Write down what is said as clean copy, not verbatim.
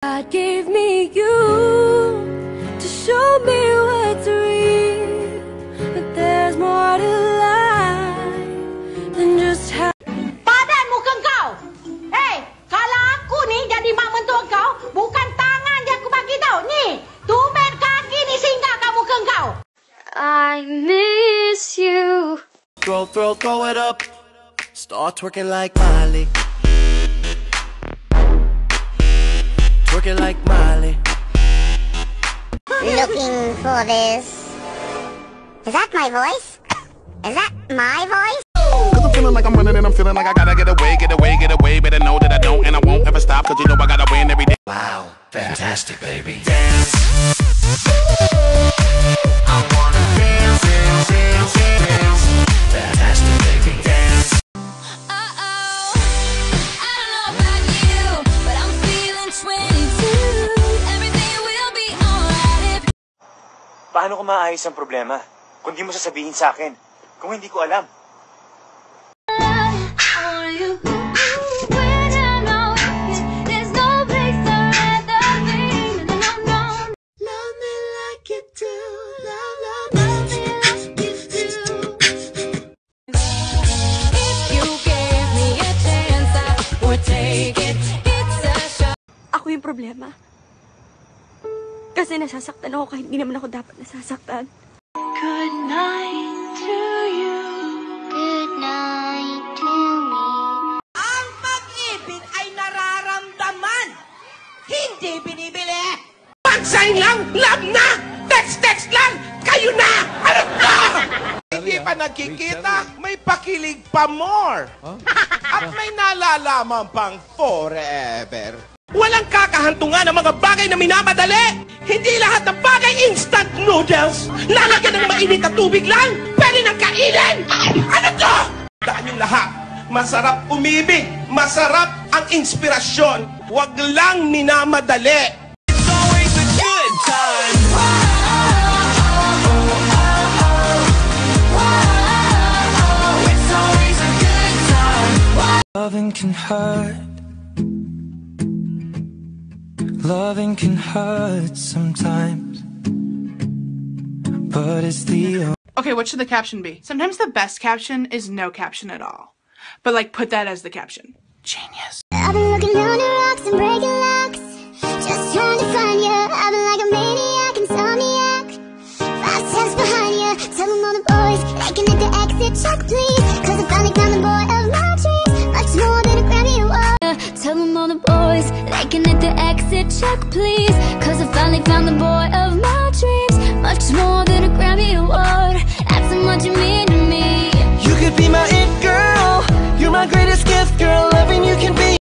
God gave me you to show me what's real, that there's more to life than just how. Padan muka kau! Hei, kalau aku ni jadi mak mentua kau, bukan tangan je aku bagi tau. Ni, tumben kaki ni singgah kat muka kau. I miss you. Throw it up. Start twerking like Miley. Twerking like Miley. Looking for this. Is that my voice? Is that my voice? Cause I'm feeling like I'm running and I'm feeling like I gotta get away. Better know that I don't and I won't ever stop. Cause you know I gotta win every day. Wow, fantastic, baby. Dance. I wanna dance. Fantastic, baby. Dance. Paano ko maayos ang problema kung di mo sasabihin sa akin? Kung hindi ko alam. Ako yung problema. Kasi nasasaktan ako kahit hindi naman ako dapat nasasaktan. Good night to you. Good night to me. Ang pag-ibig ay nararamdaman, hindi binibili. One sign lang, love na! Text lang, kayo na! Ano to? Hindi pa nagkikita, may pakilig pa more. At may nalalaman pang forever. Walang kakahantungan ng mga bagay na minamadali! Hindi lahat ng bagay instant noodles! Lalagyan ng mainit na tubig lang! Pwede nang kainin! Ano to? Daan yung lahat. Masarap umibig. Masarap ang inspirasyon. Huwag lang minamadali. It's always a good time. It's always a good time. Loving can hurt. Loving can hurt sometimes, but it's the... Okay, what should the caption be? Sometimes the best caption is no caption at all. But like, put that as the caption. Genius. I've been looking under rocks and breaking locks, just trying to find you. I've been like a maniac, insomniac, 5 steps behind you. Tell them all the boys, they can hit the exit check, please. Cause I finally found the boy of my dreams, much more than a Grammy award. Tell them all the boys, they can hit the exit check, please. Cause I finally found the boy